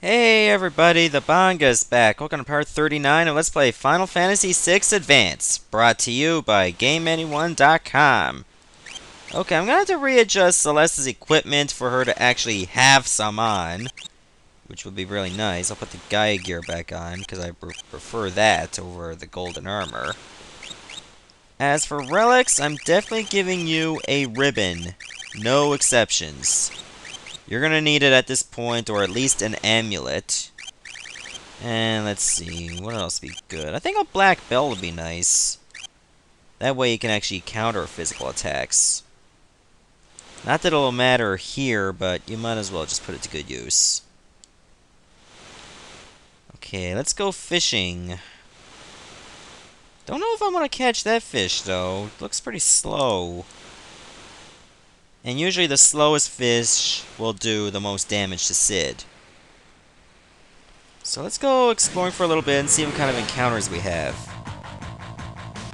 Hey everybody, the Banga's back. Welcome to part 39 of Let's Play Final Fantasy VI Advance, brought to you by GameAnyone.com. Okay, I'm gonna have to readjust Celeste's equipment for her to actually have some on, which would be really nice. I'll put the Gaia gear back on, because I prefer that over the golden armor. As for relics, I'm definitely giving you a ribbon. No exceptions. You're gonna need it at this point, or at least an amulet. And let's see, what else would be good? I think a black belt would be nice. That way you can actually counter physical attacks. Not that it'll matter here, but you might as well just put it to good use. Okay, let's go fishing. Don't know if I'm gonna catch that fish, though. It looks pretty slow. And usually the slowest fish will do the most damage to Cid. So let's go exploring for a little bit and see what kind of encounters we have.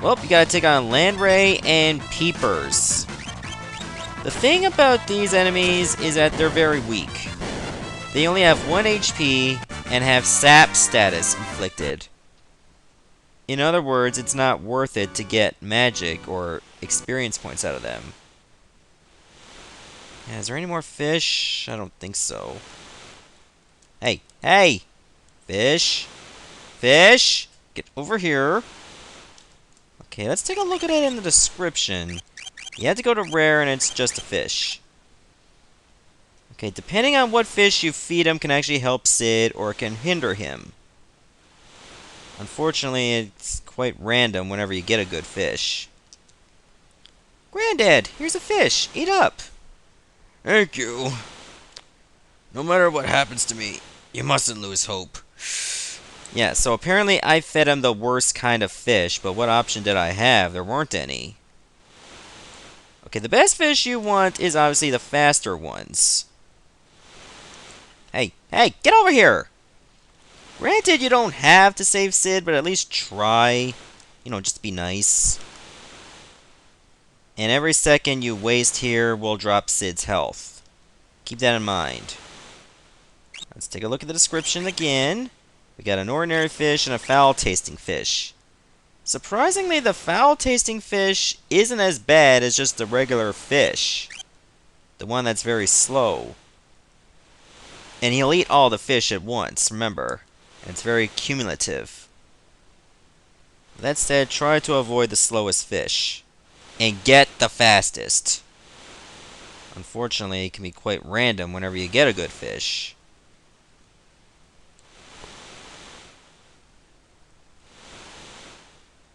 Well, you gotta take on Landray and Peepers. The thing about these enemies is that they're very weak. They only have 1 HP and have sap status inflicted. In other words, it's not worth it to get magic or experience points out of them. Yeah, is there any more fish? I don't think so. Hey, hey! Fish! Fish! Get over here. Okay, let's take a look at it in the description. You have to go to rare and it's just a fish. Okay, depending on what fish you feed him can actually help Cid or it can hinder him. Unfortunately, it's quite random whenever you get a good fish. Granddad, here's a fish. Eat up. Thank you. No matter what happens to me, you mustn't lose hope. Yeah, so apparently I fed him the worst kind of fish, but what option did I have? There weren't any. Okay, the best fish you want is obviously the faster ones. Hey, hey, get over here! Granted, you don't have to save Cid, but at least try. You know, just be nice. And every second you waste here will drop Cid's health. Keep that in mind. Let's take a look at the description again. We got an ordinary fish and a foul-tasting fish. Surprisingly, the foul-tasting fish isn't as bad as just the regular fish. The one that's very slow. And he'll eat all the fish at once, remember. And it's very cumulative. That said, try to avoid the slowest fish. And get the fastest. Unfortunately, it can be quite random whenever you get a good fish.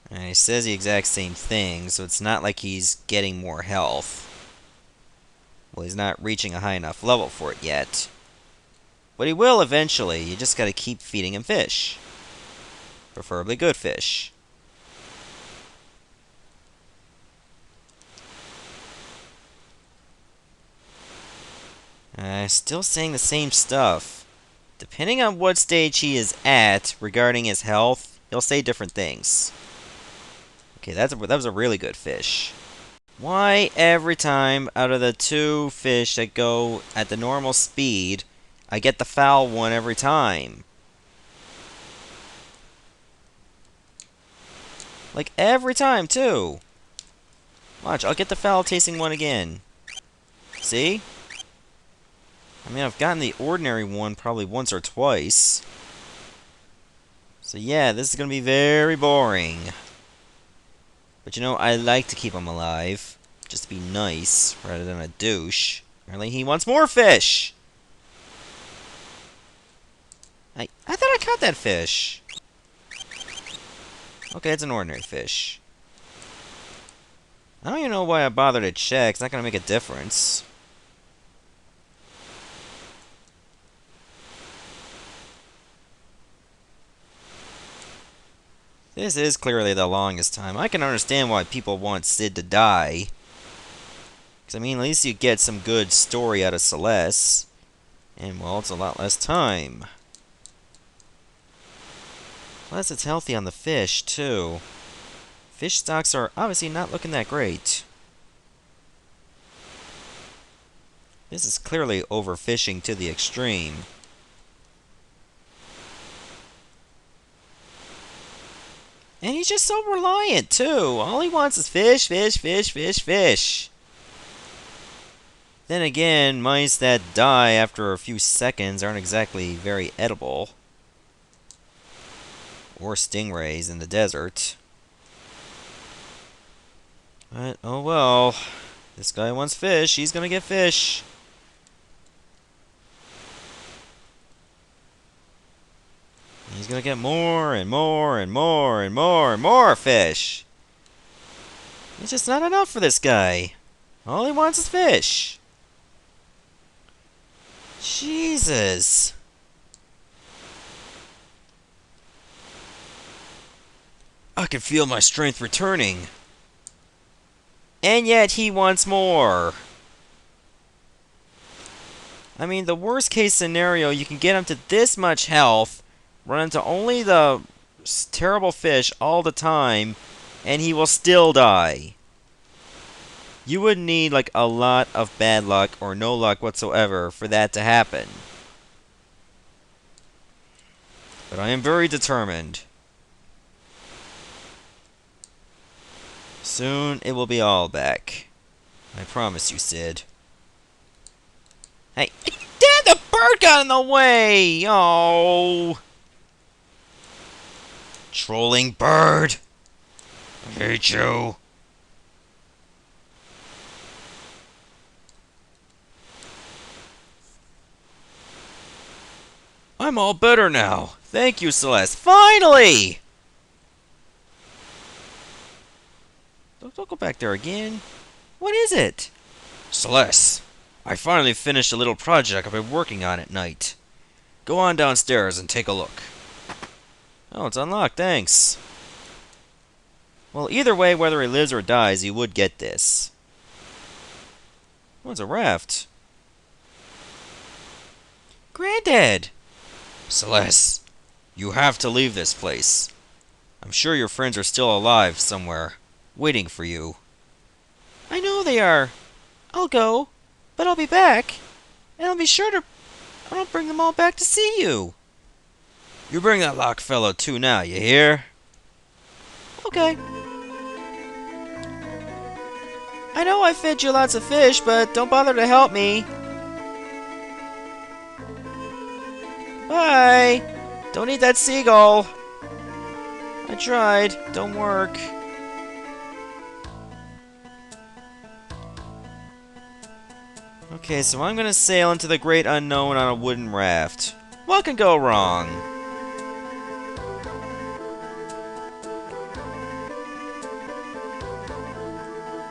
And he says the exact same thing, so it's not like he's getting more health. Well, he's not reaching a high enough level for it yet. But he will eventually. You just gotta keep feeding him fish. Preferably good fish. Still saying the same stuff. Depending on what stage he is at regarding his health, he'll say different things. Okay, that was a really good fish. Why every time out of the 2 fish that go at the normal speed, I get the foul one every time? Like every time, too. Watch, I'll get the foul tasting one again. See? I mean, I've gotten the ordinary one probably once or twice. So yeah, this is going to be very boring. But you know, I like to keep him alive. Just to be nice, rather than a douche. Apparently he wants more fish! I thought I caught that fish. Okay, it's an ordinary fish. I don't even know why I bothered to check. It's not going to make a difference. This is clearly the longest time. I can understand why people want Cid to die. Because, I mean, at least you get some good story out of Celes. And, well, it's a lot less time. Plus, it's healthy on the fish, too. Fish stocks are obviously not looking that great. This is clearly overfishing to the extreme. And he's just so reliant, too. All he wants is fish, fish, fish, fish, fish. Then again, mice that die after a few seconds aren't exactly very edible. Or stingrays in the desert. But, oh well. This guy wants fish. He's gonna get fish. He's gonna get more and more and more and more and more fish. It's just not enough for this guy. All he wants is fish. Jesus. I can feel my strength returning. And yet he wants more. I mean, the worst case scenario, you can get him to this much health, run into only the terrible fish all the time, and he will still die. You would need like a lot of bad luck or no luck whatsoever for that to happen. But I am very determined. Soon it will be all back. I promise you, Sid. Hey, Dad, the bird got in the way! Oh! Trolling bird! I hate you. I'm all better now. Thank you, Celes. Finally! Don't go back there again. What is it? Celes, I finally finished a little project I've been working on at night. Go on downstairs and take a look. Oh, it's unlocked, thanks. Well, either way, whether he lives or dies, he would get this. Oh, it's a raft. Granddad! Celes, you have to leave this place. I'm sure your friends are still alive somewhere, waiting for you. I know they are. I'll go, but I'll be back. And I'll be sure to... I'll bring them all back to see you. You bring that lock fellow too now, you hear? Okay. I know I fed you lots of fish, but don't bother to help me. Bye. Don't eat that seagull. I tried. Don't work. Okay, so I'm gonna sail into the great unknown on a wooden raft. What can go wrong?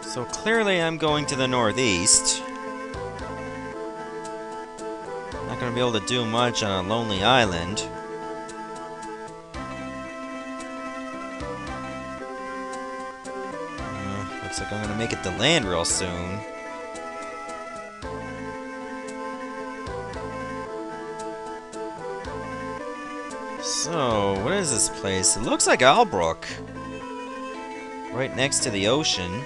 So clearly I'm going to the northeast. Not gonna be able to do much on a lonely island. Looks like I'm gonna make it to land real soon. So, what is this place? It looks like Albrook. Right next to the ocean.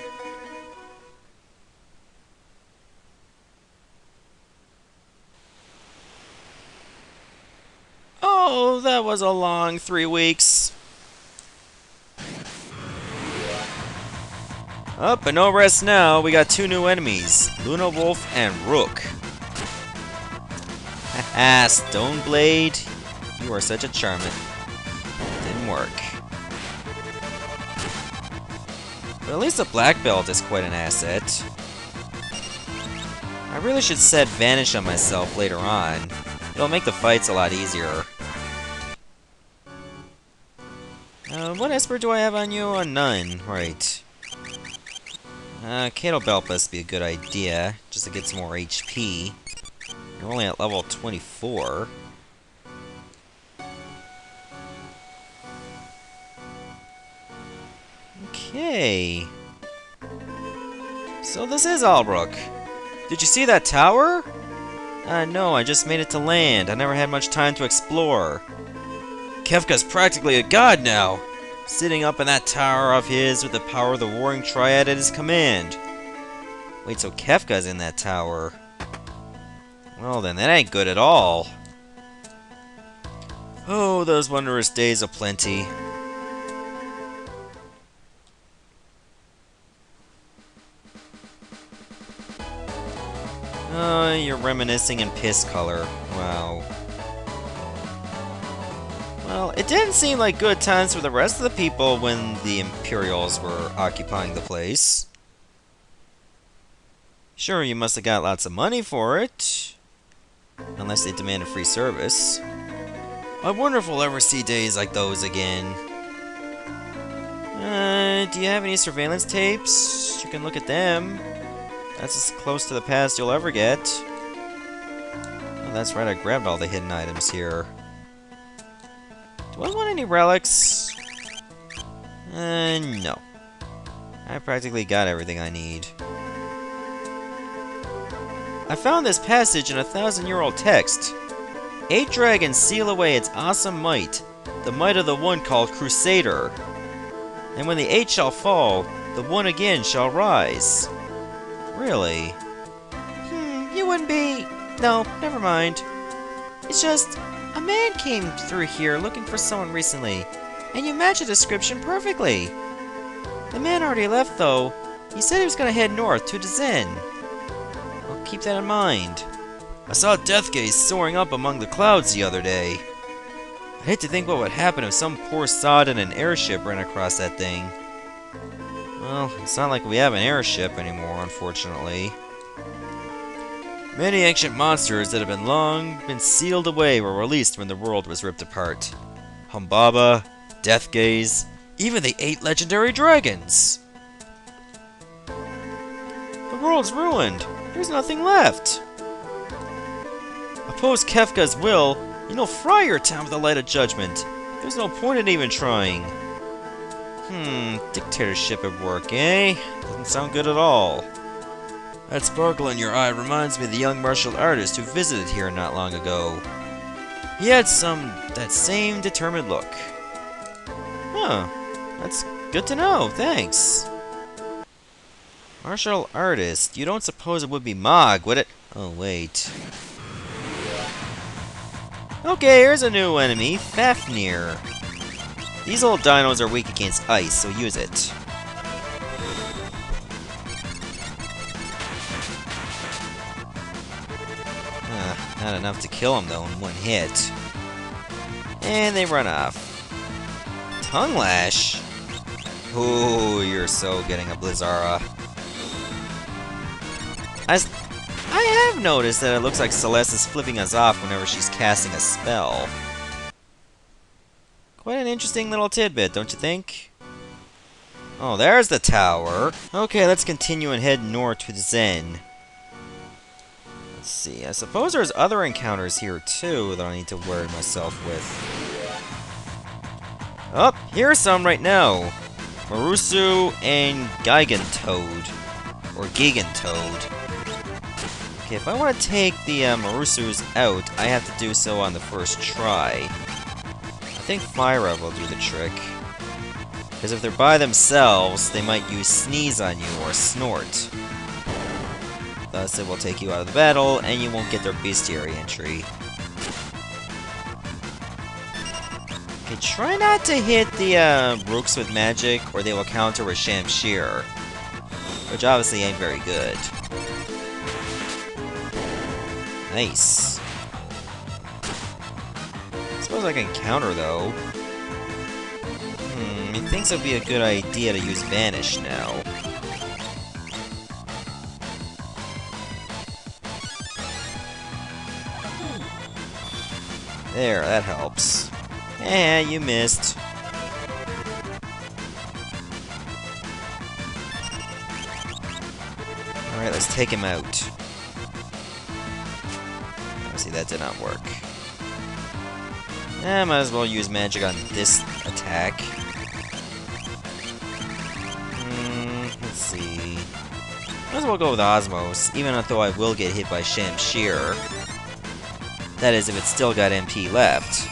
Oh, that was a long 3 weeks. Oh, but no rest now. We got 2 new enemies. Luna Wolf and Rook. Haha, Stoneblade. You are such a charmin. Didn't work. But at least the black belt is quite an asset. I really should set Vanish on myself later on. It'll make the fights a lot easier. What Esper do I have on you? None. Right. Kato Belt must be a good idea, just to get some more HP. You're only at level 24. Okay. So this is Albrook. Did you see that tower? No, I just made it to land. I never had much time to explore. Kefka's practically a god now. Sitting up in that tower of his with the power of the Warring Triad at his command. Wait, so Kefka's in that tower. Well then, that ain't good at all. Oh, those wondrous days of plenty. you're reminiscing in piss color. Wow. Well, it didn't seem like good times for the rest of the people when the Imperials were occupying the place. Sure, you must have got lots of money for it. Unless they demanded free service. I wonder if we'll ever see days like those again. Do you have any surveillance tapes? You can look at them. That's as close to the past you'll ever get. Oh, that's right, I grabbed all the hidden items here. Do I want any relics? No. I practically got everything I need. I found this passage in a 1,000-year-old text. 8 dragons seal away its awesome might, the might of the one called Crusader. And when the 8 shall fall, the one again shall rise. Really? You wouldn't be... No, never mind. It's just, a man came through here looking for someone recently, and you match the description perfectly. The man already left, though. He said he was going to head north to Tzen. I'll keep that in mind. I saw Deathgaze soaring up among the clouds the other day. I hate to think what would happen if some poor sod in an airship ran across that thing. Well, it's not like we have an airship anymore, unfortunately. Many ancient monsters that have long been sealed away were released when the world was ripped apart. Humbaba, Deathgaze, even the 8 legendary dragons! The world's ruined. There's nothing left. Oppose Kefka's will, and he'll fry your town with the light of judgment. There's no point in even trying. Dictatorship at work, eh? Doesn't sound good at all. That sparkle in your eye reminds me of the young martial artist who visited here not long ago. He had that same determined look. Huh, that's good to know, thanks. Martial artist, you don't suppose it would be Mog, would it? Oh, wait. Okay, here's a new enemy, Fafnir. These old dinos are weak against ice, so use it. Not enough to kill them, though, in one hit. And they run off. Tongue Lash? Ooh, you're so getting a Blizzara. I have noticed that it looks like Celes is flipping us off whenever she's casting a spell. Quite an interesting little tidbit, don't you think? Oh, there's the tower. Okay, let's continue and head north to Tzen. Let's see, I suppose there's other encounters here too that I need to worry myself with. Oh, here's some right now. Marusu and Gigantoad. Or Gigantoad. Okay, if I want to take the Marusus out, I have to do so on the first try. I think Fyra will do the trick. Because if they're by themselves, they might use Sneeze on you or Snort. Thus, it will take you out of the battle, and you won't get their bestiary entry. Okay, try not to hit the Rooks with magic, or they will counter with Shamshir. Which obviously ain't very good. Nice. I suppose I can counter, though. Methinks it would be a good idea to use Vanish now. There, that helps. Eh, you missed. Alright, let's take him out. Oh, see, that did not work. Eh, might as well use magic on this attack. Let's see. Might as well go with Osmos, even though I will get hit by Shamshir. That is, if it's still got MP left.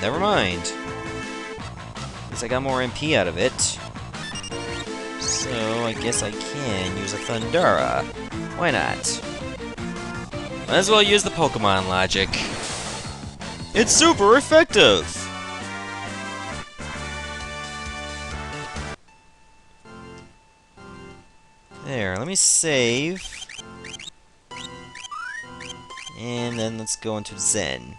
Never mind. At least I got more MP out of it. So, I guess I can use a Thundara. Why not? Might as well use the Pokemon logic. It's super effective! There, let me save. And then let's go into Tzen.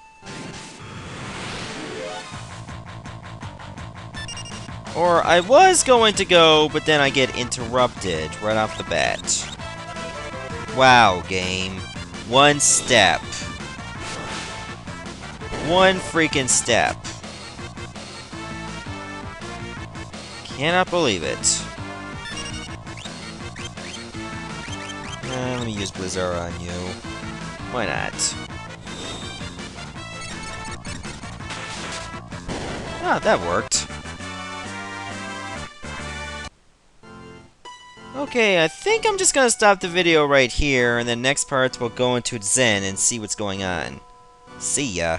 Or I was going to go, but then I get interrupted right off the bat. Wow, game. One step. One freaking step. Cannot believe it. Let me use Blizzard on you. Why not? Ah, that worked. Okay, I think I'm just gonna stop the video right here, and then next part we'll go into Tzen and see what's going on. See ya.